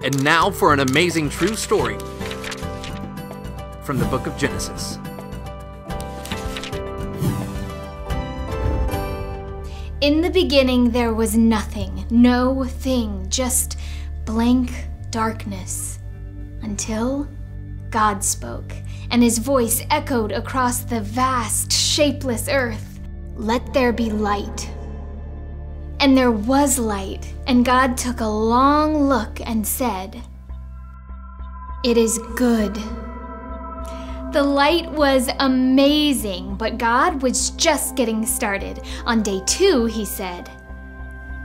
And now for an amazing true story from the book of Genesis. In the beginning there was nothing, no thing, just blank darkness. Until God spoke, and his voice echoed across the vast, shapeless earth. Let there be light. And there was light, and God took a long look and said, "It is good." The light was amazing, but God was just getting started. On day 2, he said,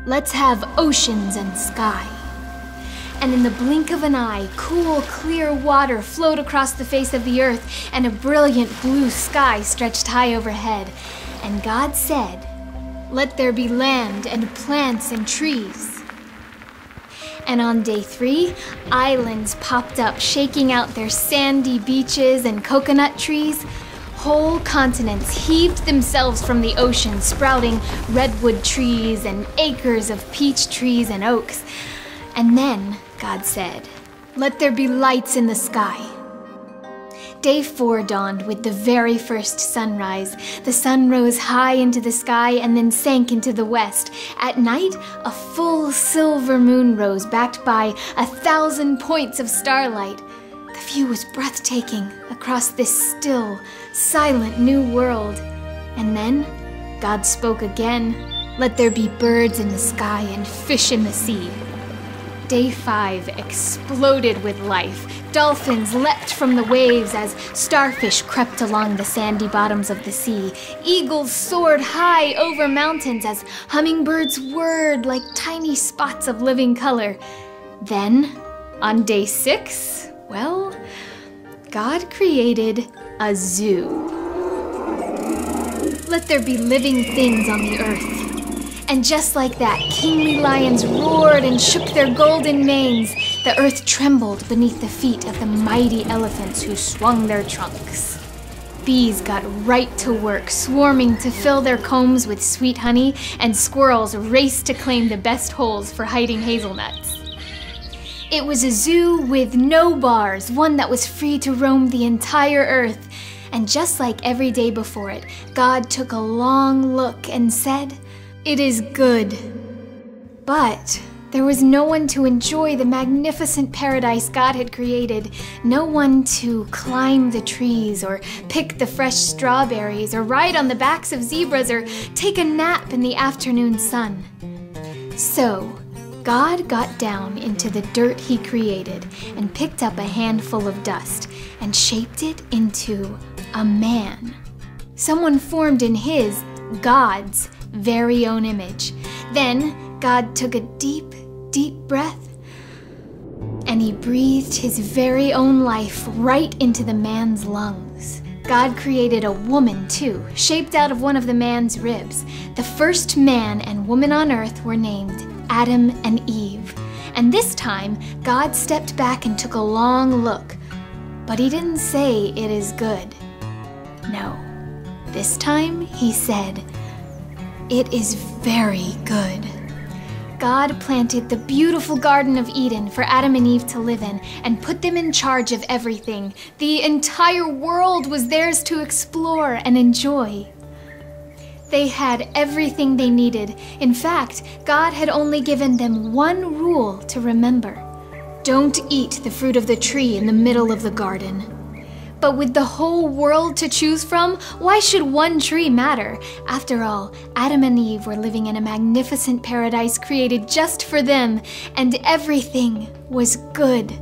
"Let's have oceans and sky." And in the blink of an eye, cool, clear water flowed across the face of the earth, and a brilliant blue sky stretched high overhead. And God said, "Let there be land and plants and trees." And on day 3, islands popped up, shaking out their sandy beaches and coconut trees. Whole continents heaved themselves from the ocean, sprouting redwood trees and acres of peach trees and oaks. And then God said, "Let there be lights in the sky." Day 4 dawned with the very first sunrise. The sun rose high into the sky and then sank into the west. At night, a full silver moon rose, backed by 1,000 points of starlight. The view was breathtaking across this still, silent new world. And then God spoke again. "Let there be birds in the sky and fish in the sea." Day 5 exploded with life. Dolphins leapt from the waves as starfish crept along the sandy bottoms of the sea. Eagles soared high over mountains as hummingbirds whirred like tiny spots of living color. Then, on day 6, well, God created a zoo. Let there be living things on the earth. And just like that, kingly lions roared and shook their golden manes. The earth trembled beneath the feet of the mighty elephants who swung their trunks. Bees got right to work, swarming to fill their combs with sweet honey, and squirrels raced to claim the best holes for hiding hazelnuts. It was a zoo with no bars, one that was free to roam the entire earth. And just like every day before it, God took a long look and said, "It is good." But there was no one to enjoy the magnificent paradise God had created. No one to climb the trees or pick the fresh strawberries or ride on the backs of zebras or take a nap in the afternoon sun. So God got down into the dirt he created and picked up a handful of dust and shaped it into a man. Someone formed in his, God's, very own image. Then God took a deep, deep breath, and he breathed his very own life right into the man's lungs. God created a woman too, shaped out of one of the man's ribs. The first man and woman on earth were named Adam and Eve. And this time, God stepped back and took a long look. But he didn't say, "It is good." No. This time, he said, "It is very good." God planted the beautiful Garden of Eden for Adam and Eve to live in and put them in charge of everything. The entire world was theirs to explore and enjoy. They had everything they needed. In fact, God had only given them one rule to remember. Don't eat the fruit of the tree in the middle of the garden. But with the whole world to choose from, why should one tree matter? After all, Adam and Eve were living in a magnificent paradise created just for them, and everything was good.